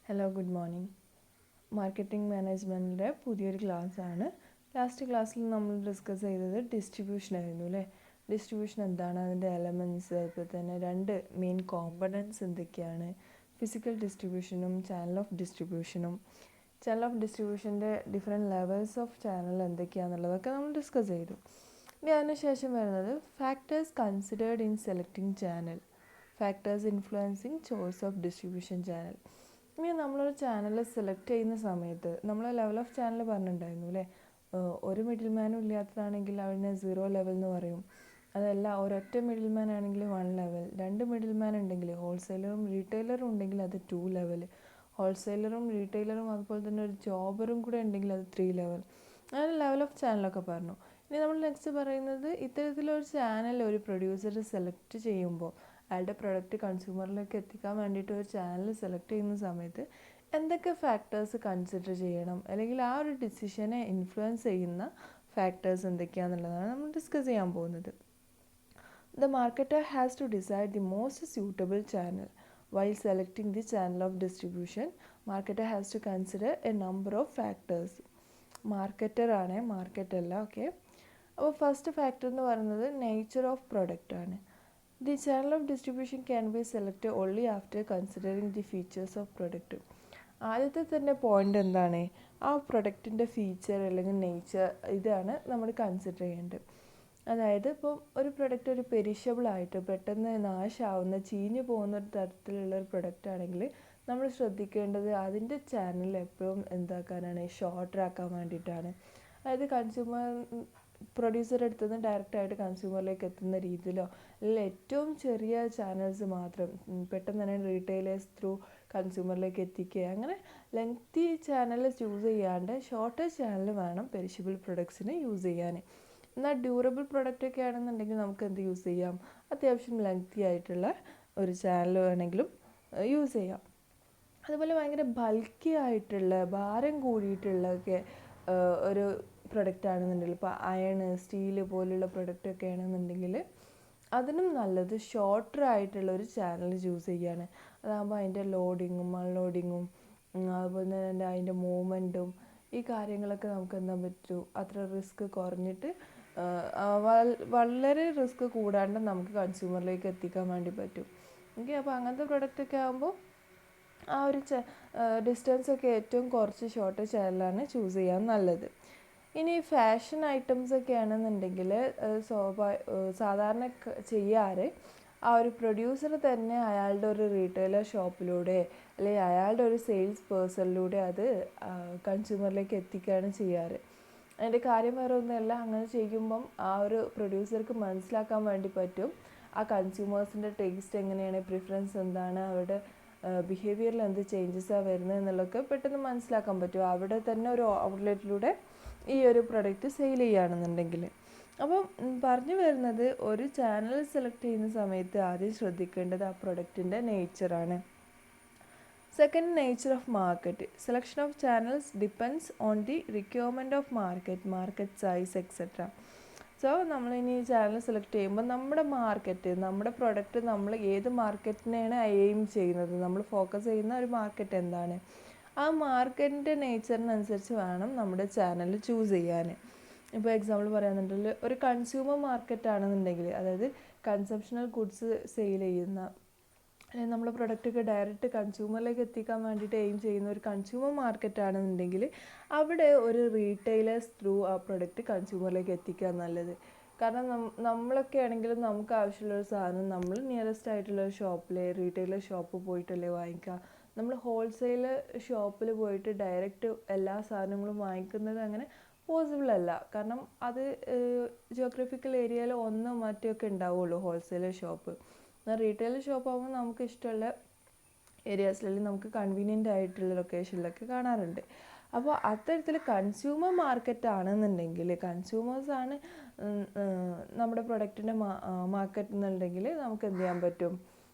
Hello good morning. Marketing മാനേജ്മെൻറ്റിൻ്റെ പുതിയൊരു ക്ലാസ്സാണ്. Last ക്ലാസ്സിൽ നമ്മൾ ഡിസ്കസ് ചെയ്തത് ഡിസ്ട്രിബ്യൂഷൻ ആയിരുന്നു അല്ലേ. ഡിസ്ട്രിബ്യൂഷൻ എന്താണ്, അതിൻ്റെ എലമെൻറ്റ്സ്, ഇപ്പോൾ തന്നെ രണ്ട് മെയിൻ കോമ്പണൻറ്റ്സ് എന്തൊക്കെയാണ്, ഫിസിക്കൽ ഡിസ്ട്രിബ്യൂഷനും ചാനൽ ഓഫ് ഡിസ്ട്രിബ്യൂഷനും. ചാനൽ ഓഫ് ഡിസ്ട്രിബ്യൂഷൻ്റെ ഡിഫറെൻറ്റ് ലെവൽസ് ഓഫ് ചാനൽ എന്തൊക്കെയാണെന്നുള്ളതൊക്കെ നമ്മൾ ഡിസ്കസ് ചെയ്തു. ഇനി അതിനുശേഷം വരുന്നത് factors considered in selecting channel, factors influencing choice of distribution channel. ഇനി നമ്മളൊരു ചാനൽ സെലക്ട് ചെയ്യുന്ന സമയത്ത് നമ്മൾ ലെവൽ ഓഫ് ചാനൽ പറഞ്ഞിട്ടുണ്ടായിരുന്നു അല്ലേ. ഒരു മിഡിൽ മാനും ഇല്ലാത്തതാണെങ്കിൽ അതിനെ 0 ലെവൽ എന്ന് പറയും. അതല്ല ഒരൊറ്റ മിഡിൽ മാൻ ആണെങ്കിൽ 1 ലെവൽ, രണ്ട് മിഡിൽ മാൻ ഉണ്ടെങ്കിൽ ഹോൾസെയിലറും റീറ്റെയിലറും ഉണ്ടെങ്കിൽ അത് 2 ലെവൽ, ഹോൾസെയിലറും റീറ്റെയിലറും അതുപോലെ തന്നെ ഒരു ജോബറും കൂടെ ഉണ്ടെങ്കിൽ അത് 3 ലെവൽ. അങ്ങനെ ലെവൽ ഓഫ് ചാനലൊക്കെ പറഞ്ഞു. ഇനി നമ്മൾ നെക്സ്റ്റ് പറയുന്നത് ഇത്തരത്തിലൊരു ചാനൽ ഒരു പ്രൊഡ്യൂസർ സെലക്ട് ചെയ്യുമ്പോൾ അയാളുടെ പ്രൊഡക്റ്റ് കൺസ്യൂമറിലേക്ക് എത്തിക്കാൻ വേണ്ടിയിട്ട് ഒരു ചാനൽ സെലക്ട് ചെയ്യുന്ന സമയത്ത് എന്തൊക്കെ ഫാക്ടേഴ്സ് കൺസിഡർ ചെയ്യണം, അല്ലെങ്കിൽ ആ ഒരു ഡിസിഷനെ ഇൻഫ്ലുവൻസ് ചെയ്യുന്ന ഫാക്ടേഴ്സ് എന്തൊക്കെയാണെന്നുള്ളതാണ് നമ്മൾ ഡിസ്കസ് ചെയ്യാൻ പോകുന്നത്. The marketer has to decide the most suitable channel. While selecting the channel of distribution, marketer has to consider a number of factors. Marketer ആണ്, മാർക്കറ്റ് അല്ല. ഓക്കെ, അപ്പോൾ ഫസ്റ്റ് ഫാക്ടർ എന്ന് പറയുന്നത് nature of product ആണ്. The channel of distribution can be selected only after considering the features of product. ആദ്യത്തെ തന്നെ point എന്താണ്, ആ പ്രൊഡക്റ്റിൻ്റെ ഫീച്ചർ അല്ലെങ്കിൽ നേച്ചർ, ഇതാണ് നമ്മൾ കൺസിഡർ ചെയ്യേണ്ടത്. അതായത് ഇപ്പം ഒരു പ്രൊഡക്റ്റ് ഒരു പെരിഷബിൾ ആയിട്ട് പെട്ടെന്ന് നാശമാവുന്ന ചീഞ്ഞു പോകുന്ന ഒരു തരത്തിലുള്ള ഒരു പ്രൊഡക്റ്റ് ആണെങ്കിൽ നമ്മൾ ശ്രദ്ധിക്കേണ്ടത് അതിൻ്റെ ചാനൽ എപ്പോഴും എന്താക്കാനാണ്, ഷോർട്ടർ ആക്കാൻ വേണ്ടിയിട്ടാണ്. അതായത് കൺസ്യൂമർ പ്രൊഡ്യൂസർ എടുത്തു നിന്ന് ഡയറക്റ്റായിട്ട് കൺസ്യൂമറിലേക്ക് എത്തുന്ന രീതിയിലോ, അല്ലെങ്കിൽ ഏറ്റവും ചെറിയ ചാനൽസ് മാത്രം പെട്ടെന്ന് തന്നെ റീറ്റെയിലേഴ്സ് ത്രൂ കൺസ്യൂമറിലേക്ക് എത്തിക്കുക, അങ്ങനെ ലെങ്തി ചാനൽ ചൂസ് ചെയ്യാണ്ട് ഷോർട്ടർ ചാനൽ വേണം പെരിഷബിൾ പ്രൊഡക്ട്സിന് യൂസ് ചെയ്യാൻ. എന്നാൽ ഡ്യൂറബിൾ പ്രൊഡക്റ്റ് ഒക്കെ ആണെന്നുണ്ടെങ്കിൽ നമുക്ക് എന്ത് യൂസ് ചെയ്യാം, അത്യാവശ്യം ലെങ്തി ആയിട്ടുള്ള ഒരു ചാനൽ വേണമെങ്കിലും യൂസ് ചെയ്യാം. അതുപോലെ ഭയങ്കര ബൾക്കി ആയിട്ടുള്ള ഭാരം കൂടിയിട്ടുള്ളതൊക്കെ ഒരു പ്രൊഡക്റ്റ് ആണെന്നുണ്ടെങ്കിൽ, ഇപ്പോൾ അയൺ സ്റ്റീൽ പോലുള്ള പ്രൊഡക്റ്റ് ഒക്കെ ആണെന്നുണ്ടെങ്കിൽ അതിനും നല്ലത് ഷോർട്ടർ ആയിട്ടുള്ള ഒരു ചാനൽ ചൂസ് ചെയ്യാണ്. അതാകുമ്പോൾ അതിൻ്റെ ലോഡിങ്ങും അൺലോഡിങ്ങും അതുപോലെ തന്നെ അതിൻ്റെ മൂവ്മെൻറ്റും ഈ കാര്യങ്ങളൊക്കെ നമുക്ക് എന്താ പറ്റൂ, അത്ര റിസ്ക് കുറഞ്ഞിട്ട് വളരെ റിസ്ക് കൂടാണ്ട് നമുക്ക് കൺസ്യൂമറിലേക്ക് എത്തിക്കാൻ വേണ്ടി പറ്റും. ഓക്കെ, അപ്പോൾ അങ്ങനത്തെ പ്രൊഡക്റ്റൊക്കെ ആകുമ്പോൾ ആ ഒരു ഡിസ്റ്റൻസൊക്കെ ഏറ്റവും കുറച്ച് ഷോർട്ട് ചാനലാണ് ചൂസ് ചെയ്യാൻ നല്ലത്. ഇനി ഫാഷൻ ഐറ്റംസ് ഒക്കെ ആണെന്നുണ്ടെങ്കിൽ സാധാരണ ചെയ്യാറ് ആ ഒരു പ്രൊഡ്യൂസർ തന്നെ അയാളുടെ ഒരു റീറ്റെയിലർ ഷോപ്പിലൂടെ അല്ലെങ്കിൽ അയാളുടെ ഒരു സെയിൽസ് പേഴ്സണിലൂടെ അത് കൺസ്യൂമറിലേക്ക് എത്തിക്കുകയാണ് ചെയ്യാറ്. അതിൻ്റെ കാര്യം വേറെ ഒന്നുമല്ല, അങ്ങനെ ചെയ്യുമ്പം ആ ഒരു പ്രൊഡ്യൂസർക്ക് മനസ്സിലാക്കാൻ വേണ്ടി പറ്റും ആ കൺസ്യൂമേഴ്സിൻ്റെ ടേസ്റ്റ് എങ്ങനെയാണ്, പ്രിഫറൻസ് എന്താണ്, അവരുടെ ബിഹേവിയറിൽ എന്ത് ചേഞ്ചസാണ് വരുന്നത് എന്നുള്ളതൊക്കെ പെട്ടെന്ന് മനസ്സിലാക്കാൻ പറ്റും അവിടെ തന്നെ ഒരു ഔട്ട്ലെറ്റിലൂടെ ഈ ഒരു പ്രൊഡക്റ്റ് സെയിൽ ചെയ്യുകയാണെന്നുണ്ടെങ്കിൽ. അപ്പം പറഞ്ഞു വരുന്നത് ഒരു ചാനൽ സെലക്ട് ചെയ്യുന്ന സമയത്ത് ആദ്യം ശ്രദ്ധിക്കേണ്ടത് ആ പ്രൊഡക്റ്റിൻ്റെ നേച്ചറാണ്. Second, nature of market. Selection of channels depends on the requirement of market size etcetera. So നമ്മളിനി ചാനൽ സെലക്ട് ചെയ്യുമ്പോൾ നമ്മുടെ മാർക്കറ്റ്, നമ്മുടെ പ്രൊഡക്റ്റ് നമ്മൾ ഏത് മാർക്കറ്റിനെയാണ് എയിം ചെയ്യുന്നത്, നമ്മൾ ഫോക്കസ് ചെയ്യുന്ന ഒരു മാർക്കറ്റ് എന്താണ്, ആ മാർക്കറ്റിൻ്റെ നേച്ചറിനനുസരിച്ച് വേണം നമ്മുടെ ചാനൽ ചൂസ് ചെയ്യാൻ. ഇപ്പോൾ എക്സാമ്പിൾ പറയുന്നുണ്ടെങ്കിൽ ഒരു കൺസ്യൂമർ മാർക്കറ്റ് ആണെന്നുണ്ടെങ്കിൽ, അതായത് കൺസംഷണൽ ഗുഡ്സ് സെയിൽ ചെയ്യുന്ന അല്ലെങ്കിൽ നമ്മുടെ പ്രൊഡക്റ്റൊക്കെ ഡയറക്റ്റ് കൺസ്യൂമറിലേക്ക് എത്തിക്കാൻ വേണ്ടിയിട്ട് എയിം ചെയ്യുന്ന ഒരു കൺസ്യൂമർ മാർക്കറ്റ് ആണെന്നുണ്ടെങ്കിൽ അവിടെ ഒരു റീറ്റെയിലേഴ്സ് ത്രൂ ആ പ്രൊഡക്റ്റ് കൺസ്യൂമറിലേക്ക് എത്തിക്കുക നല്ലത്. കാരണം നമ്മളൊക്കെ ആണെങ്കിലും നമുക്ക് ആവശ്യമുള്ളൊരു സാധനം നമ്മൾ നിയറസ്റ്റ് ആയിട്ടുള്ള ഒരു ഷോപ്പിൽ, റീറ്റെയിലർ ഷോപ്പ് പോയിട്ടല്ലേ വാങ്ങിക്കുക. നമ്മൾ ഹോൾസെയിൽ ഷോപ്പിൽ പോയിട്ട് ഡയറക്റ്റ് എല്ലാ സാധനങ്ങളും വാങ്ങിക്കുന്നത് അങ്ങനെ പോസിബിൾ അല്ല. കാരണം അത് ജിയോഗ്രഫിക്കൽ ഏരിയയിൽ ഒന്നോ മറ്റോ ഒക്കെ ഉണ്ടാവുള്ളൂ ഹോൾസെയിൽ ഷോപ്പ്. എന്നാൽ റീറ്റെയിൽ ഷോപ്പ് ആകുമ്പോൾ നമുക്ക് ഇഷ്ടമുള്ള ഏരിയാസിൽ നമുക്ക് കൺവീനിയൻ്റ് ആയിട്ടുള്ള ലൊക്കേഷനിലൊക്കെ കാണാറുണ്ട്. അപ്പോൾ അത്തരത്തിൽ കൺസ്യൂമർ മാർക്കറ്റ് ആണെന്നുണ്ടെങ്കിൽ, കൺസ്യൂമേഴ്സാണ് നമ്മുടെ പ്രൊഡക്റ്റിൻ്റെ മാർക്കറ്റ് എന്നുണ്ടെങ്കിൽ നമുക്ക് എന്ത് ചെയ്യാൻ പറ്റും,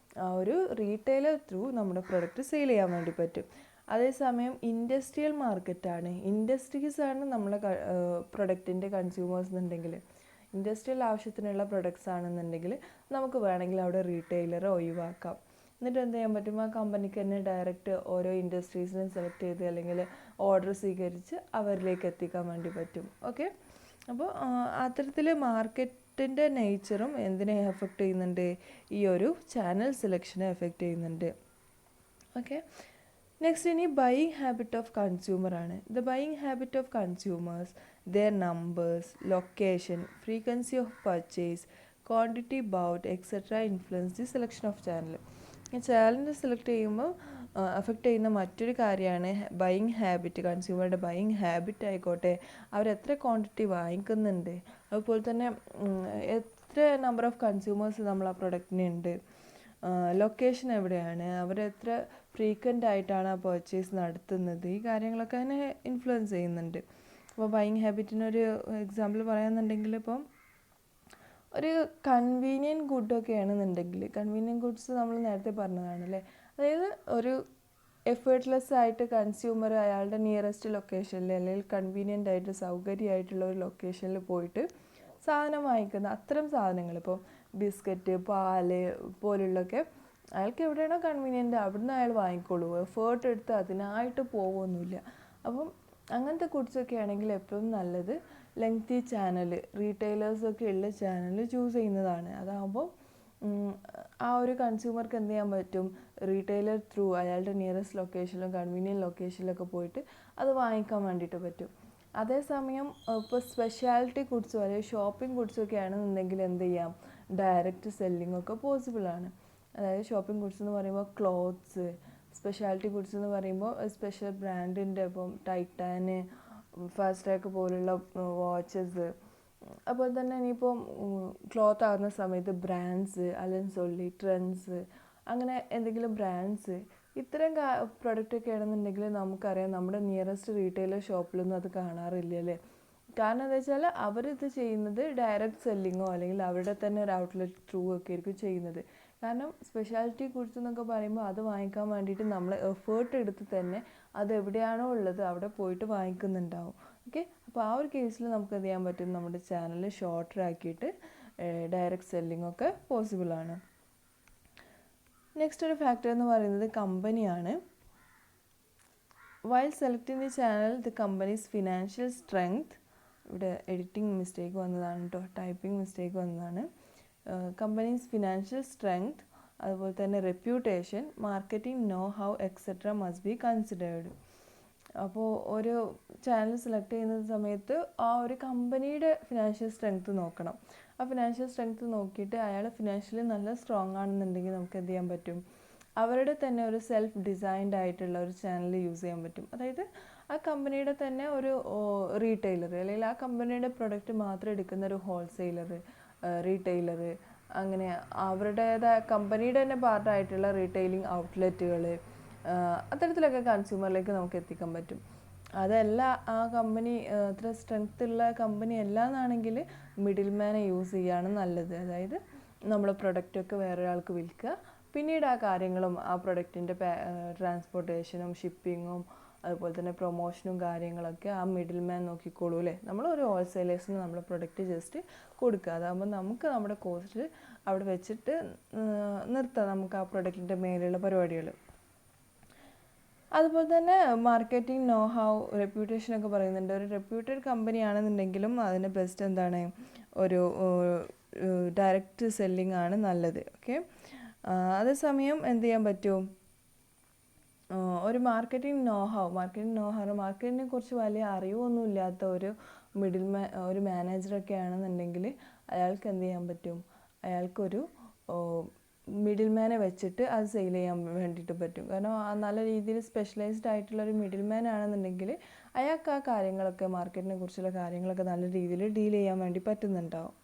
ഒരു റീറ്റെയിലർ ത്രൂ നമ്മുടെ പ്രൊഡക്റ്റ് സെയിൽ ചെയ്യാൻ വേണ്ടി പറ്റും. അതേസമയം ഇൻഡസ്ട്രിയൽ മാർക്കറ്റാണ്, ഇൻഡസ്ട്രീസാണ് നമ്മളെ പ്രൊഡക്റ്റിൻ്റെ കൺസ്യൂമേഴ്സ് എന്നുണ്ടെങ്കിൽ, ഇൻഡസ്ട്രിയൽ ആവശ്യത്തിനുള്ള പ്രൊഡക്ട്സ് ആണെന്നുണ്ടെങ്കിൽ നമുക്ക് വേണമെങ്കിൽ അവിടെ റീറ്റെയിലറെ ഒഴിവാക്കാം. എന്നിട്ട് എന്ത് ചെയ്യാൻ പറ്റും, ആ കമ്പനിക്ക് തന്നെ ഡയറക്റ്റ് ഓരോ ഇൻഡസ്ട്രീസിനെ സെലക്ട് ചെയ്ത് അല്ലെങ്കിൽ ഓർഡർ സ്വീകരിച്ച് അവരിലേക്ക് എത്തിക്കാൻ വേണ്ടി പറ്റും. ഓക്കെ, അപ്പോൾ അത്തരത്തിൽ മാർക്കറ്റിൻ്റെ നേച്ചറും എന്തിനെ എഫക്റ്റ് ചെയ്യുന്നുണ്ട്, ഈ ഒരു ചാനൽ സെലക്ഷനെ എഫക്റ്റ് ചെയ്യുന്നുണ്ട്. ഓക്കെ, നെക്സ്റ്റ് ഇനി ബൈയിങ് ഹാബിറ്റ് ഓഫ് കൺസ്യൂമർ ആണ്. The buying habit of consumers, their numbers, location, frequency of purchase, quantity bought, etc. influence the selection of channel. ഈ ചാനൽ സെലക്ട് ചെയ്യുമ്പോൾ അഫക്റ്റ് ചെയ്യുന്ന മറ്റൊരു കാര്യമാണ് ബൈയിങ് ഹാബിറ്റ്. കൺസ്യൂമറുടെ ബൈയിങ് ഹാബിറ്റ് ആയിക്കോട്ടെ, അവരെത്ര quantity വാങ്ങിക്കുന്നുണ്ട്, അതുപോലെ തന്നെ എത്ര നമ്പർ ഓഫ് കൺസ്യൂമേഴ്സ് നമ്മൾ ആ പ്രൊഡക്റ്റിനുണ്ട്, ലൊക്കേഷൻ എവിടെയാണ്, അവരെത്ര ഫ്രീക്വൻ്റ് ആയിട്ടാണ് ആ പർച്ചേസ് നടത്തുന്നത്, ഈ കാര്യങ്ങളൊക്കെ അതിനെ ഇൻഫ്ലുവൻസ് ചെയ്യുന്നുണ്ട്. അപ്പോൾ ബൈയിങ് ഹാബിറ്റിനൊരു എക്സാമ്പിൾ പറയുകയാണെന്നുണ്ടെങ്കിൽ, ഇപ്പം ഒരു കൺവീനിയൻറ്റ് ഗുഡൊക്കെ ആണെന്നുണ്ടെങ്കിൽ, കൺവീനിയൻറ്റ് ഗുഡ്സ് നമ്മൾ നേരത്തെ പറഞ്ഞതാണല്ലേ, അതായത് ഒരു എഫേർട്ട്ലെസ് ആയിട്ട് കൺസ്യൂമർ അയാളുടെ നിയറസ്റ്റ് ലൊക്കേഷനിൽ അല്ലെങ്കിൽ കൺവീനിയൻ്റ് ആയിട്ട് സൗകര്യമായിട്ടുള്ള ഒരു ലൊക്കേഷനിൽ പോയിട്ട് സാധനം വാങ്ങിക്കുന്ന അത്തരം സാധനങ്ങൾ, ഇപ്പോൾ ബിസ്ക്കറ്റ്, പാല് പോലുള്ളൊക്കെ അയാൾക്ക് എവിടെയാണോ കൺവീനിയൻ്റ് അവിടുന്ന് അയാൾ വാങ്ങിക്കോളൂ, എഫേർട്ട് എടുത്ത് അതിനായിട്ട് പോകുമൊന്നുമില്ല. അപ്പം അങ്ങനത്തെ ഗുഡ്സൊക്കെ ആണെങ്കിൽ എപ്പോഴും നല്ലത് ലെങ്തി ചാനൽ, റീറ്റെയിലേഴ്സൊക്കെ ഉള്ള ചാനൽ ചൂസ് ചെയ്യുന്നതാണ്. അതാകുമ്പോൾ ആ ഒരു കൺസ്യൂമർക്ക് എന്ത് ചെയ്യാൻ പറ്റും, റീറ്റെയിലർ ത്രൂ അയാളുടെ നിയറസ്റ്റ് ലൊക്കേഷനിലും കൺവീനിയൻറ്റ് ലൊക്കേഷനിലൊക്കെ പോയിട്ട് അത് വാങ്ങിക്കാൻ വേണ്ടിയിട്ട് പറ്റും. അതേസമയം ഇപ്പോൾ സ്പെഷ്യാലിറ്റി ഗുഡ്സോ അല്ലെങ്കിൽ ഷോപ്പിംഗ് ഗുഡ്സോ ഒക്കെ ആണെന്നുണ്ടെങ്കിൽ എന്ത് ചെയ്യാം, ഡയറക്റ്റ് സെല്ലിംഗ് ഒക്കെ പോസിബിളാണ്. അതായത് ഷോപ്പിംഗ് ഗുഡ്സ് എന്ന് പറയുമ്പോൾ ക്ലോത്ത്സ്, സ്പെഷ്യാലിറ്റി ഗുഡ്സ് എന്ന് പറയുമ്പോൾ സ്പെഷ്യൽ ബ്രാൻഡിൻ്റെ, ഇപ്പം ടൈറ്റാന്, ഫാസ്റ്റ് ട്രാക്ക് പോലുള്ള വാച്ചസ്, അതുപോലെ തന്നെ ഇനിയിപ്പം ക്ലോത്ത് ആകുന്ന സമയത്ത് ബ്രാൻഡ്സ്, അലൻസോളി, ട്രെൻഡ്സ്, അങ്ങനെ എന്തെങ്കിലും ബ്രാൻഡ്സ്, ഇത്തരം പ്രൊഡക്റ്റൊക്കെ ആണെന്നുണ്ടെങ്കിൽ നമുക്കറിയാം നമ്മുടെ നിയറസ്റ്റ് റീറ്റെയിലർ ഷോപ്പിലൊന്നും അത് കാണാറില്ല അല്ലേ. കാരണം എന്താ വെച്ചാൽ അവരിത് ചെയ്യുന്നത് ഡയറക്റ്റ് സെല്ലിങ്ങോ അല്ലെങ്കിൽ അവരുടെ തന്നെ ഒരു ഔട്ട്ലെറ്റ് ത്രൂ ഒക്കെ ആയിരിക്കും ചെയ്യുന്നത്. കാരണം സ്പെഷ്യാലിറ്റി ഗുഡ്സ് എന്നൊക്കെ പറയുമ്പോൾ അത് വാങ്ങിക്കാൻ വേണ്ടിയിട്ട് നമ്മൾ എഫേർട്ട് എടുത്ത് തന്നെ അത് എവിടെയാണോ ഉള്ളത് അവിടെ പോയിട്ട് വാങ്ങിക്കുന്നുണ്ടാവും. ഓക്കെ, അപ്പോൾ ആ ഒരു കേസിൽ നമുക്ക് എന്ത് ചെയ്യാൻ പറ്റും, നമ്മുടെ ചാനൽ ഷോർട്ടർ ആക്കിയിട്ട് ഡയറക്റ്റ് സെല്ലിംഗ് ഒക്കെ പോസിബിളാണ്. നെക്സ്റ്റ് ഒരു ഫാക്ടർ എന്ന് പറയുന്നത് കമ്പനിയാണ്. While selecting the channel, the companies financial strength, ഇവിടെ എഡിറ്റിംഗ് മിസ്റ്റേക്ക് വന്നതാണ് കേട്ടോ, ടൈപ്പിംഗ് മിസ്റ്റേക്ക് വന്നതാണ്. കമ്പനീസ് ഫിനാൻഷ്യൽ സ്ട്രെങ്ത്, അതുപോലെ തന്നെ reputation, marketing know how etcetera must be considered. അപ്പോൾ ഒരു ചാനൽ സെലക്ട് ചെയ്യുന്ന സമയത്ത് ആ ഒരു കമ്പനിയുടെ ഫിനാൻഷ്യൽ സ്ട്രെങ്ത് നോക്കണം. ആ ഫിനാൻഷ്യൽ സ്ട്രെങ്ത് നോക്കിയിട്ട് അയാൾ ഫിനാൻഷ്യലി നല്ല സ്ട്രോങ് ആണെന്നുണ്ടെങ്കിൽ നമുക്ക് എന്ത് ചെയ്യാൻ പറ്റും, അവരുടെ തന്നെ ഒരു സെൽഫ് ഡിസൈൻഡ് ആയിട്ടുള്ള ഒരു ചാനൽ യൂസ് ചെയ്യാൻ പറ്റും. അതായത് ആ കമ്പനിയുടെ തന്നെ ഒരു റീറ്റെയിലർ അല്ലെങ്കിൽ ആ കമ്പനിയുടെ പ്രൊഡക്റ്റ് മാത്രം എടുക്കുന്ന ഒരു ഹോൾസെയിലർ, റീറ്റെയിലർ, അങ്ങനെ അവരുടേതായ കമ്പനിയുടെ തന്നെ പാർട്ടായിട്ടുള്ള റീറ്റെയിലിംഗ് ഔട്ട്ലെറ്റുകൾ, അത്തരത്തിലൊക്കെ കൺസ്യൂമറിലേക്ക് നമുക്ക് എത്തിക്കാൻ പറ്റും. അതല്ല ആ കമ്പനി അത്ര സ്ട്രെങ്ത് ഉള്ള കമ്പനി അല്ല എന്നാണെങ്കിൽ മിഡിൽ മാനെ യൂസ് ചെയ്യുകയാണ് നല്ലത്. അതായത് നമ്മുടെ പ്രൊഡക്റ്റൊക്കെ വേറൊരാൾക്ക് വിൽക്കുക, പിന്നീട് ആ കാര്യങ്ങളും ആ പ്രൊഡക്റ്റിൻ്റെ ട്രാൻസ്പോർട്ടേഷനും ഷിപ്പിങ്ങും അതുപോലെ തന്നെ പ്രൊമോഷനും കാര്യങ്ങളൊക്കെ ആ മിഡിൽ മാൻ നോക്കിക്കോളൂ അല്ലേ. നമ്മളൊരു ഹോൾസെയിലേഴ്സിന് നമ്മുടെ പ്രൊഡക്റ്റ് ജസ്റ്റ് കൊടുക്കുക, അതാകുമ്പോൾ നമുക്ക് നമ്മുടെ കോസ്റ്റ് അവിടെ വെച്ചിട്ട് നിർത്താം നമുക്ക് ആ പ്രൊഡക്റ്റിൻ്റെ മേലുള്ള പരിപാടികൾ. അതുപോലെ തന്നെ മാർക്കറ്റിംഗ് നോ ഹൗ, റെപ്യൂട്ടേഷനൊക്കെ പറയുന്നുണ്ട്. ഒരു റെപ്യൂട്ടഡ് കമ്പനി ആണെന്നുണ്ടെങ്കിലും അതിന് ബെസ്റ്റ് എന്താണ്, ഒരു ഡയറക്റ്റ് സെല്ലിംഗ് ആണ് നല്ലത്. ഓക്കെ, അതേസമയം എന്ത് ചെയ്യാൻ പറ്റും, ഒരു മാർക്കറ്റിംഗ് നോ ഹൗ, മാർക്കറ്റിനെ കുറിച്ച് വലിയ അറിവൊന്നും ഇല്ലാത്ത ഒരു ഒരു മാനേജറൊക്കെ ആണെന്നുണ്ടെങ്കിൽ അയാൾക്ക് എന്ത് ചെയ്യാൻ പറ്റും, അയാൾക്കൊരു മിഡിൽ മാനെ വെച്ചിട്ട് അത് സെയിൽ ചെയ്യാൻ വേണ്ടിയിട്ട് പറ്റും. കാരണം നല്ല രീതിയിൽ സ്പെഷ്യലൈസ്ഡ് ആയിട്ടുള്ള ഒരു മിഡിൽ മാൻ ആണെന്നുണ്ടെങ്കിൽ അയാൾക്ക് ആ കാര്യങ്ങളൊക്കെ, മാർക്കറ്റിനെ കുറിച്ചുള്ള കാര്യങ്ങളൊക്കെ നല്ല രീതിയിൽ ഡീൽ ചെയ്യാൻ വേണ്ടി പറ്റുന്നുണ്ടാവും.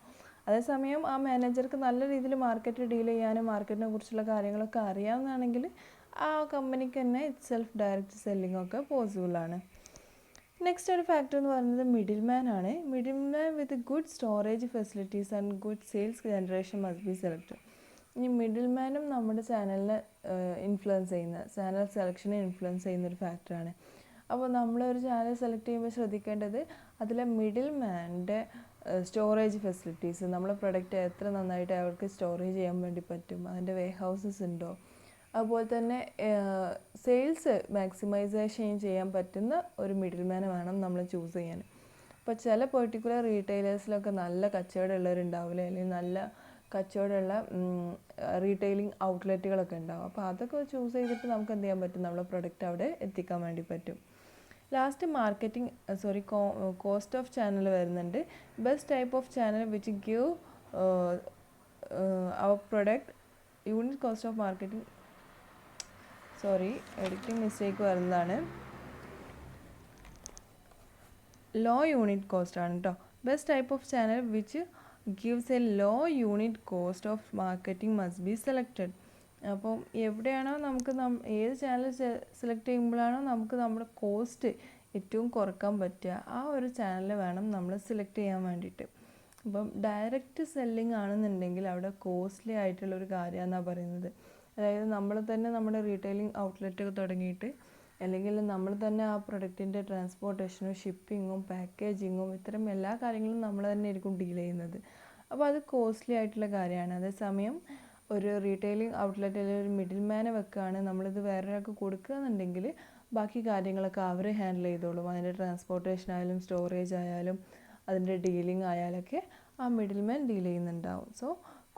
അതേസമയം ആ മാനേജർക്ക് നല്ല രീതിയിൽ മാർക്കറ്റ് ഡീൽ ചെയ്യാനും മാർക്കറ്റിനെ കുറിച്ചുള്ള കാര്യങ്ങളൊക്കെ അറിയാവുന്നതാണെങ്കിൽ ആ കമ്പനിക്ക് തന്നെ സെൽഫ് ഡയറക്റ്റ് സെല്ലിംഗ് ഒക്കെ പോസിബിളാണ്. നെക്സ്റ്റ് ഒരു ഫാക്ടർ എന്ന് പറയുന്നത് മിഡിൽ മാൻ ആണ്. Middle man with good storage facilities and good sales generation must be selected. ഇനി മിഡിൽ മാനും നമ്മുടെ ചാനലിനെ ഇൻഫ്ലുവൻസ് ചെയ്യുന്ന, ചാനൽ സെലക്ഷനെ ഇൻഫ്ലുവൻസ് ചെയ്യുന്നൊരു ഫാക്ടറാണ്. അപ്പോൾ നമ്മളൊരു ചാനൽ സെലക്ട് ചെയ്യുമ്പോൾ ശ്രദ്ധിക്കേണ്ടത് അതിലെ മിഡിൽ മാൻ്റെ സ്റ്റോറേജ് ഫെസിലിറ്റീസ്, നമ്മളെ പ്രൊഡക്റ്റ് എത്ര നന്നായിട്ട് അവർക്ക് സ്റ്റോറേജ് ചെയ്യാൻ വേണ്ടി പറ്റും, അതിൻ്റെ വേ ഹൗസസ് ഉണ്ടോ, അതുപോലെ തന്നെ സെയിൽസ് മാക്സിമൈസേഷൻ ചെയ്യാൻ പറ്റുന്ന ഒരു മിഡിൽ മാനെ വേണം നമ്മൾ ചൂസ് ചെയ്യാൻ. ഇപ്പോൾ ചില പെർട്ടിക്കുലർ റീറ്റെയിലേഴ്സിലൊക്കെ നല്ല കച്ചവടമുള്ളവരുണ്ടാവില്ല, അല്ലെങ്കിൽ നല്ല കച്ചവടമുള്ള റീറ്റെയിലിംഗ് ഔട്ട്ലെറ്റുകളൊക്കെ ഉണ്ടാവും. അപ്പോൾ അതൊക്കെ ചൂസ് ചെയ്തിട്ട് നമുക്ക് എന്ത് ചെയ്യാൻ പറ്റും, നമ്മളെ പ്രൊഡക്റ്റ് അവിടെ എത്തിക്കാൻ വേണ്ടി പറ്റും. ലാസ്റ്റ് കോസ്റ്റ് ഓഫ് ചാനൽ വരുന്നുണ്ട്. Best type of channel which give our product unit cost of marketing, editing mistake വരുന്നതാണ്, ലോ യൂണിറ്റ് കോസ്റ്റ് ആണ് കേട്ടോ. Best type of channel which gives a low unit cost of marketing must be selected. അപ്പം എവിടെയാണോ നമുക്ക് ഏത് channel select ചെയ്യുമ്പോഴാണോ നമുക്ക് നമ്മുടെ cost ഏറ്റവും കുറക്കാൻ പറ്റുക, ആ ഒരു ചാനൽ വേണം നമ്മൾ സെലക്ട് ചെയ്യാൻ വേണ്ടിയിട്ട്. അപ്പം ഡയറക്റ്റ് സെല്ലിംഗ് ആണെന്നുണ്ടെങ്കിൽ അവിടെ കോസ്റ്റ്ലി ആയിട്ടുള്ളൊരു കാര്യമെന്നാണ് പറയുന്നത്. അതായത് നമ്മൾ തന്നെ നമ്മുടെ റീറ്റെയിലിംഗ് ഔട്ട്ലെറ്റ് തുടങ്ങിയിട്ട്, അല്ലെങ്കിൽ നമ്മൾ തന്നെ ആ പ്രൊഡക്റ്റിൻ്റെ ട്രാൻസ്പോർട്ടേഷനും ഷിപ്പിങ്ങും പാക്കേജിങ്ങും ഇത്തരം എല്ലാ കാര്യങ്ങളും നമ്മൾ തന്നെ ആയിരിക്കും ഡീൽ ചെയ്യുന്നത്. അപ്പോൾ അത് കോസ്റ്റ്ലി ആയിട്ടുള്ള കാര്യമാണ്. അതേസമയം ഒരു റീറ്റെയിലിംഗ് ഔട്ട്ലെറ്റിൽ ഒരു മിഡിൽ മാനെ വെക്കുകയാണ്, നമ്മളിത് വേറൊരാൾക്ക് കൊടുക്കുകയെന്നുണ്ടെങ്കിൽ ബാക്കി കാര്യങ്ങളൊക്കെ അവർ ഹാൻഡിൽ ചെയ്തോളും. അതിൻ്റെ ട്രാൻസ്പോർട്ടേഷൻ ആയാലും സ്റ്റോറേജ് ആയാലും അതിൻ്റെ ഡീലിംഗ് ആയാലൊക്കെ ആ മിഡിൽ മാൻ ഡീൽ ചെയ്യുന്നുണ്ടാവും. സോ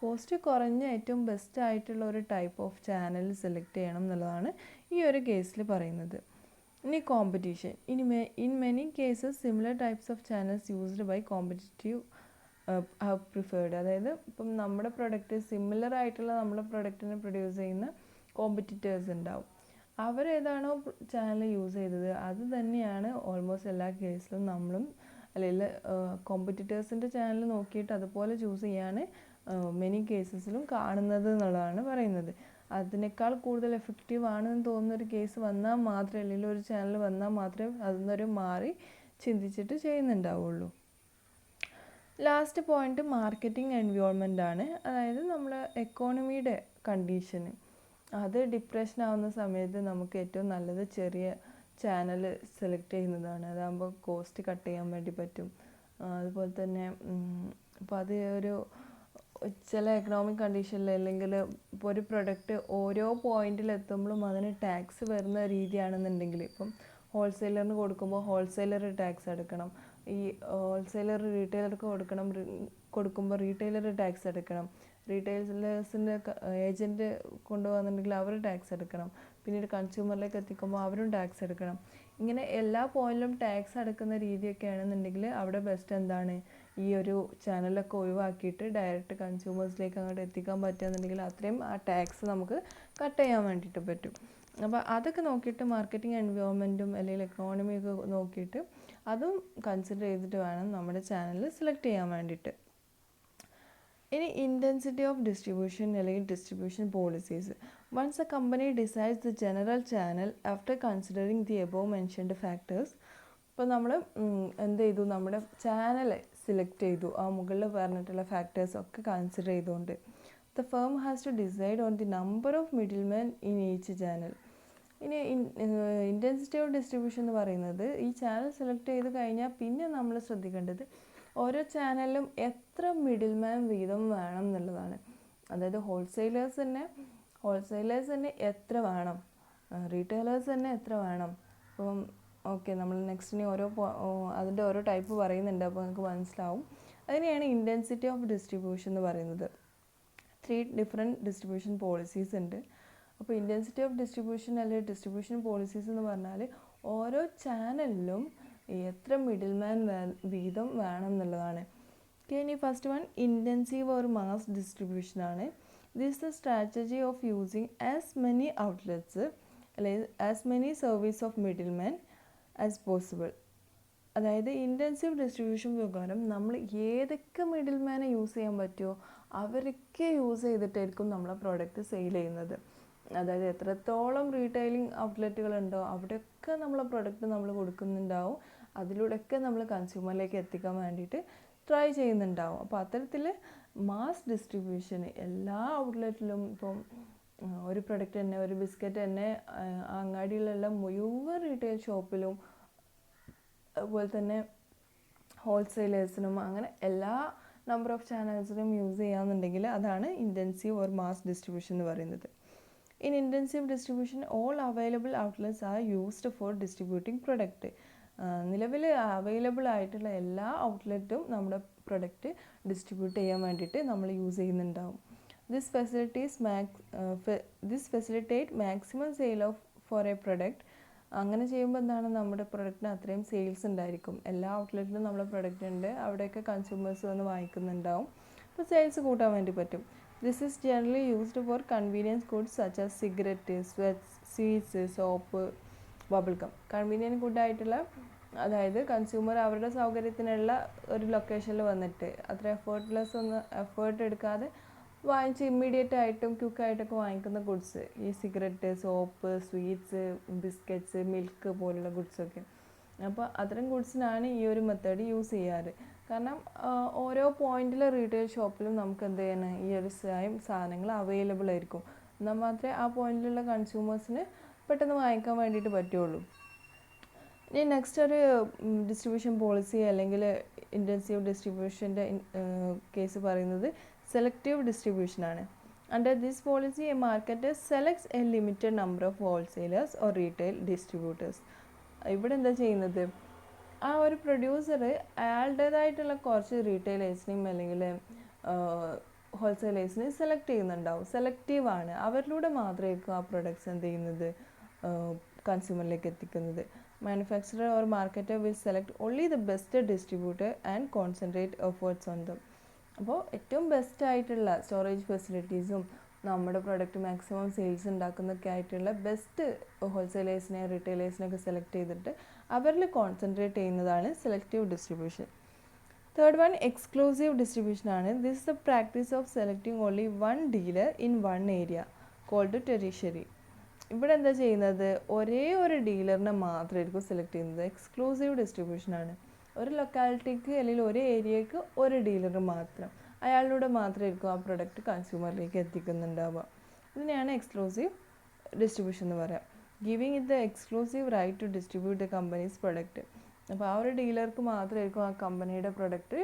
കോസ്റ്റ് കുറഞ്ഞ ഏറ്റവും ബെസ്റ്റ് ആയിട്ടുള്ള ഒരു ടൈപ്പ് ഓഫ് ചാനൽ സെലക്ട് ചെയ്യണം എന്നുള്ളതാണ് ഈ ഒരു കേസിൽ പറയുന്നത്. ഇനി competition. In many cases similar types of channels used by competitive have preferred. അതായത് ഇപ്പം നമ്മുടെ പ്രൊഡക്റ്റ് സിമിലർ ആയിട്ടുള്ള നമ്മുടെ പ്രൊഡക്റ്റിനെ പ്രൊഡ്യൂസ് ചെയ്യുന്ന കോമ്പറ്റീറ്റേഴ്സ് ഉണ്ടാവും. അവരേതാണോ ചാനൽ യൂസ് ചെയ്തത് അത് തന്നെയാണ് ഓൾമോസ്റ്റ് എല്ലാ കേസിലും നമ്മളും, അല്ലെങ്കിൽ കോമ്പറ്റീറ്റേഴ്സിൻ്റെ ചാനൽ നോക്കിയിട്ട് അതുപോലെ ചൂസ് ചെയ്യാണ് മെനി കേസസിലും കാണുന്നത് എന്നുള്ളതാണ് പറയുന്നത്. അതിനേക്കാൾ കൂടുതൽ എഫക്റ്റീവ് ആണെന്ന് തോന്നുന്നൊരു കേസ് വന്നാൽ മാത്രമേ, അല്ലെങ്കിൽ ഒരു ചാനൽ വന്നാൽ മാത്രമേ അതിൽ നിന്നൊരു മാറി ചിന്തിച്ചിട്ട് ചെയ്യുന്നുണ്ടാവുള്ളൂ. ലാസ്റ്റ് പോയിന്റ് മാർക്കറ്റിംഗ് എൻവയോൺമെൻ്റ് ആണ്. അതായത് നമ്മുടെ എക്കോണമിയുടെ കണ്ടീഷന്, അത് ഡിപ്രഷൻ ആവുന്ന സമയത്ത് നമുക്ക് ഏറ്റവും നല്ലത് ചെറിയ ചാനൽ സെലക്ട് ചെയ്യുന്നതാണ്. അതാകുമ്പോൾ കോസ്റ്റ് കട്ട് ചെയ്യാൻ വേണ്ടി പറ്റും. അതുപോലെ തന്നെ ഇപ്പോൾ അത് ഒരു ചില എക്കണോമിക് കണ്ടീഷനിൽ, അല്ലെങ്കിൽ ഇപ്പോൾ ഒരു പ്രൊഡക്റ്റ് ഓരോ പോയിന്റിലെത്തുമ്പോഴും അതിന് ടാക്സ് വരുന്ന രീതിയാണെന്നുണ്ടെങ്കിൽ, ഇപ്പം ഹോൾസെയിലറിന് കൊടുക്കുമ്പോൾ ഹോൾസെയിലർ ടാക്സ് അടക്കണം, ഈ ഹോൾസെയിലർ റീറ്റെയിലർക്ക് കൊടുക്കുമ്പോൾ റീറ്റെയിലർ ടാക്സ് അടക്കണം, റീറ്റെയിലേഴ്സിൻ്റെ ഏജൻറ്റ് കൊണ്ടുപോകുന്നുണ്ടെങ്കിൽ അവർ ടാക്സ് എടുക്കണം, പിന്നീട് കൺസ്യൂമറിലേക്ക് എത്തിക്കുമ്പോൾ അവരും ടാക്സ് എടുക്കണം. ഇങ്ങനെ എല്ലാ പോയിന്റിലും ടാക്സ് അടക്കുന്ന രീതിയൊക്കെ ആണെന്നുണ്ടെങ്കിൽ അവിടെ ബെസ്റ്റ് എന്താണ്, ഈ ഒരു ചാനലൊക്കെ ഒഴിവാക്കിയിട്ട് ഡയറക്റ്റ് കൺസ്യൂമേഴ്സിലേക്ക് അങ്ങോട്ട് എത്തിക്കാൻ പറ്റുകയെന്നുണ്ടെങ്കിൽ അത്രയും ആ ടാക്സ് നമുക്ക് കട്ട് ചെയ്യാൻ വേണ്ടിയിട്ട് പറ്റും. അപ്പോൾ അതൊക്കെ നോക്കിയിട്ട് മാർക്കറ്റിംഗ് എൻവയോൺമെൻറ്റും അല്ലെങ്കിൽ എക്കോണമിയൊക്കെ നോക്കിയിട്ട് അതും കൺസിഡർ ചെയ്തിട്ട് വേണം നമ്മുടെ ചാനൽ സെലക്ട് ചെയ്യാൻ വേണ്ടിയിട്ട്. ഇനി ഇൻറ്റൻസിറ്റി ഓഫ് ഡിസ്ട്രിബ്യൂഷൻ അല്ലെങ്കിൽ distribution policies. Once a company decides the general channel after considering the above mentioned factors. ഇപ്പോൾ നമ്മൾ എന്ത് ചെയ്തു, നമ്മുടെ ചാനൽ സെലക്ട് ചെയ്തു, ആ മുകളിൽ പറഞ്ഞിട്ടുള്ള ഫാക്ടേഴ്സൊക്കെ കൺസിഡർ ചെയ്തുകൊണ്ട് the firm has to decide on the number of middle man in each channel. ഇനി ഇൻറ്റൻസിറ്റി ഓഫ് ഡിസ്ട്രിബ്യൂഷൻ എന്ന് പറയുന്നത്, ഈ ചാനൽ സെലക്ട് ചെയ്ത് കഴിഞ്ഞാൽ പിന്നെ നമ്മൾ ശ്രദ്ധിക്കേണ്ടത് ഓരോ ചാനലിലും എത്ര മിഡിൽ മാൻ വീതം വേണം എന്നുള്ളതാണ്. അതായത് ഹോൾസെയിലേഴ്സ് തന്നെ എത്ര വേണം, റീറ്റെയിലേഴ്സ് തന്നെ എത്ര വേണം. അപ്പം ഓക്കെ, നമ്മൾ നെക്സ്റ്റിന് അതിൻ്റെ ഓരോ ടൈപ്പ് പറയുന്നുണ്ട്, അപ്പോൾ നമുക്ക് മനസ്സിലാവും. അതിനെയാണ് ഇൻറ്റൻസിറ്റി ഓഫ് ഡിസ്ട്രിബ്യൂഷൻ എന്ന് പറയുന്നത്. 3 ഡിഫറെൻറ്റ് ഡിസ്ട്രിബ്യൂഷൻ പോളിസീസ് ഉണ്ട്. അപ്പോൾ ഇൻറ്റൻസിറ്റി ഓഫ് ഡിസ്ട്രിബ്യൂഷൻ അല്ലെങ്കിൽ ഡിസ്ട്രിബ്യൂഷൻ പോളിസീസ് എന്ന് പറഞ്ഞാൽ ഓരോ ചാനലിലും എത്ര മിഡിൽ മാൻ വീതം വേണം എന്നുള്ളതാണ്. ഇനി first one intensive or mass distribution ആണ്. This the strategy of using as many outlets അല്ലെങ്കിൽ as many service of middle man as possible. അതായത് ഇൻറ്റൻസീവ് ഡിസ്ട്രിബ്യൂഷൻ പ്രകാരം നമ്മൾ ഏതൊക്കെ മിഡിൽ മാനെ യൂസ് ചെയ്യാൻ പറ്റുമോ അവരൊക്കെ യൂസ് ചെയ്തിട്ടായിരിക്കും നമ്മളെ പ്രോഡക്റ്റ് സെയിൽ ചെയ്യുന്നത്. അതായത് എത്രത്തോളം റീറ്റെയിലിംഗ് ഔട്ട്ലെറ്റുകളുണ്ടോ അവിടെയൊക്കെ നമ്മളെ പ്രൊഡക്റ്റ് നമ്മൾ കൊടുക്കുന്നുണ്ടാവും, അതിലൂടെയൊക്കെ നമ്മൾ കൺസ്യൂമറിലേക്ക് എത്തിക്കാൻ വേണ്ടിയിട്ട് ട്രൈ ചെയ്യുന്നുണ്ടാവും. അപ്പോൾ അത്തരത്തിൽ മാസ് ഡിസ്ട്രിബ്യൂഷന് എല്ലാ ഔട്ട്ലെറ്റിലും, ഇപ്പം ഒരു പ്രൊഡക്റ്റ് തന്നെ, ഒരു ബിസ്ക്കറ്റ് തന്നെ അങ്ങാടിയിലുള്ള മുഴുവൻ റീറ്റെയിൽ ഷോപ്പിലും അതുപോലെ തന്നെ ഹോൾസെയിലേഴ്സിനും അങ്ങനെ എല്ലാ നമ്പർ ഓഫ് ചാനൽസിനും യൂസ് ചെയ്യാമെന്നുണ്ടെങ്കിൽ അതാണ് ഇൻറ്റൻസീവ് ഓർ മാസ് ഡിസ്ട്രിബ്യൂഷൻ എന്ന് പറയുന്നത്. In intensive distribution, all available outlets are used for distributing product. നിലവിൽ അവൈലബിൾ ആയിട്ടുള്ള എല്ലാ ഔട്ട്ലെറ്റും നമ്മുടെ പ്രൊഡക്റ്റ് ഡിസ്ട്രിബ്യൂട്ട് ചെയ്യാൻ വേണ്ടിയിട്ട് നമ്മൾ യൂസ് ചെയ്യുന്നുണ്ടാവും. This facilitate maximum sale of for a product. അങ്ങനെ ചെയ്യുമ്പോൾ എന്താണ്, നമ്മുടെ പ്രൊഡക്റ്റിന് അത്രയും സെയിൽസ് ഉണ്ടായിരിക്കും. എല്ലാ ഔട്ട്ലെറ്റിലും നമ്മുടെ പ്രൊഡക്റ്റ് ഉണ്ട്, അവിടെയൊക്കെ കൺസ്യൂമേഴ്സ് വന്ന് വാങ്ങിക്കുന്നുണ്ടാവും. അപ്പോൾ സെയിൽസ് കൂട്ടാൻ വേണ്ടി പറ്റും. This is generally used for convenience goods such as cigarette, sweets, soap, bubble gum. Convenient ഗുഡായിട്ടുള്ള, അതായത് കൺസ്യൂമർ അവരുടെ സൗകര്യത്തിനുള്ള ഒരു ലൊക്കേഷനിൽ വന്നിട്ട് അത്ര എഫേർട്ട് എടുക്കാതെ വാങ്ങിച്ച് ഇമ്മീഡിയറ്റ് ആയിട്ടും ക്വിക്കായിട്ടൊക്കെ വാങ്ങിക്കുന്ന ഗുഡ്സ്, ഈ cigarette, soap, sweets, biscuits, milk പോലുള്ള ഗുഡ്സൊക്കെ. അപ്പോൾ അത്തരം ഗുഡ്സിനാണ് ഈ ഒരു മെത്തേഡ് യൂസ് ചെയ്യാറ്. കാരണം ഓരോ പോയിന്റിലെ റീറ്റെയിൽ ഷോപ്പിലും നമുക്ക് എന്ത് ചെയ്യണം, ഈ ഒരു സാധനങ്ങൾ അവൈലബിൾ ആയിരിക്കും. എന്നാൽ മാത്രമേ ആ പോയിന്റിലുള്ള കൺസ്യൂമേഴ്സിന് പെട്ടെന്ന് വാങ്ങിക്കാൻ വേണ്ടിയിട്ട് പറ്റുള്ളൂ. ഇനി നെക്സ്റ്റ് ഒരു ഡിസ്ട്രിബ്യൂഷൻ പോളിസി അല്ലെങ്കിൽ ഇൻറ്റൻസീവ് ഡിസ്ട്രിബ്യൂഷൻ്റെ കേസ് പറയുന്നത് സെലക്റ്റീവ് ഡിസ്ട്രിബ്യൂഷനാണ്. Under this policy a market selects a limited number of wholesalers or retail distributors. ഇവിടെ എന്താ ചെയ്യുന്നത്, ആ ഒരു പ്രൊഡ്യൂസർ അയാളുടേതായിട്ടുള്ള കുറച്ച് റീറ്റെയിലേഴ്സിനെയും അല്ലെങ്കിൽ ഹോൾസെയിലേഴ്സിനെ സെലക്ട് ചെയ്യുന്നുണ്ടാവും. സെലക്റ്റീവാണ്, അവരിലൂടെ മാത്രമായിരിക്കും ആ പ്രൊഡക്ട്സ് എന്ത് ചെയ്യുന്നത്, കൺസ്യൂമറിലേക്ക് എത്തിക്കുന്നത്. Manufacturer or marketer will select only the best distributor and concentrate efforts on them. അപ്പോൾ ഏറ്റവും ബെസ്റ്റ് ആയിട്ടുള്ള സ്റ്റോറേജ് ഫെസിലിറ്റീസും നമ്മുടെ പ്രൊഡക്റ്റ് മാക്സിമം സെയിൽസ് ഉണ്ടാക്കുന്നൊക്കെ ആയിട്ടുള്ള ബെസ്റ്റ് ഹോൾസെയിലേഴ്സിനെ റീറ്റെയിലേഴ്സിനെയൊക്കെ സെലക്ട് ചെയ്തിട്ട് അവരിൽ കോൺസെൻട്രേറ്റ് ചെയ്യുന്നതാണ് selective distribution. Third one exclusive distribution ആണ്. This is the practice of selecting only one dealer in one area called territory. ഇവിടെ എന്താ ചെയ്യുന്നത്, ഒരേ ഒരു ഡീലറിനെ മാത്രമായിരിക്കും സെലക്ട് ചെയ്യുന്നത്. എക്സ്ക്ലൂസീവ് ഡിസ്ട്രിബ്യൂഷനാണ്. ഒരു ലൊക്കാലിറ്റിക്ക് അല്ലെങ്കിൽ ഒരു ഏരിയക്ക് ഒരു ഡീലർ മാത്രം, അയാളിലൂടെ മാത്രമായിരിക്കും ആ പ്രൊഡക്റ്റ് കൺസ്യൂമറിലേക്ക് എത്തിക്കുന്നുണ്ടാവുക. ഇതിനെയാണ് എക്സ്ക്ലൂസീവ് ഡിസ്ട്രിബ്യൂഷൻ എന്ന് പറയാം. Giving it the exclusive right to distribute the company's product. അപ്പോൾ ആ ഒരു ഡീലർക്ക് മാത്രമായിരിക്കും ആ കമ്പനിയുടെ പ്രൊഡക്റ്റ്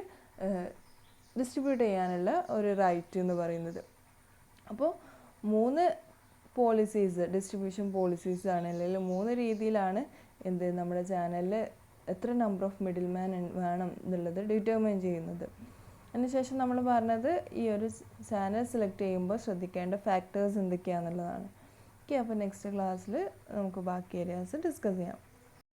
ഡിസ്ട്രിബ്യൂട്ട് ചെയ്യാനുള്ള ഒരു റൈറ്റ് എന്ന് പറയുന്നത്. അപ്പോൾ 3 പോളിസീസ്, ഡിസ്ട്രിബ്യൂഷൻ പോളിസീസ് ആണ്, അല്ലെങ്കിൽ 3 രീതിയിലാണ് നമ്മുടെ ചാനലിൽ എത്ര നമ്പർ ഓഫ് മിഡിൽ മാൻ വേണം എന്നുള്ളത് ഡിറ്റർമൈൻ ചെയ്യുന്നത്. അതിനുശേഷം നമ്മൾ പറഞ്ഞത് ഈ ഒരു ചാനൽ സെലക്ട് ചെയ്യുമ്പോൾ ശ്രദ്ധിക്കേണ്ട ഫാക്ടേഴ്സ് എന്തൊക്കെയാണെന്നുള്ളതാണ്. ഓക്കെ, അപ്പോൾ നെക്സ്റ്റ് ക്ലാസ്സിൽ നമുക്ക് ബാക്കി ഏരിയാസ് ഡിസ്കസ് ചെയ്യാം.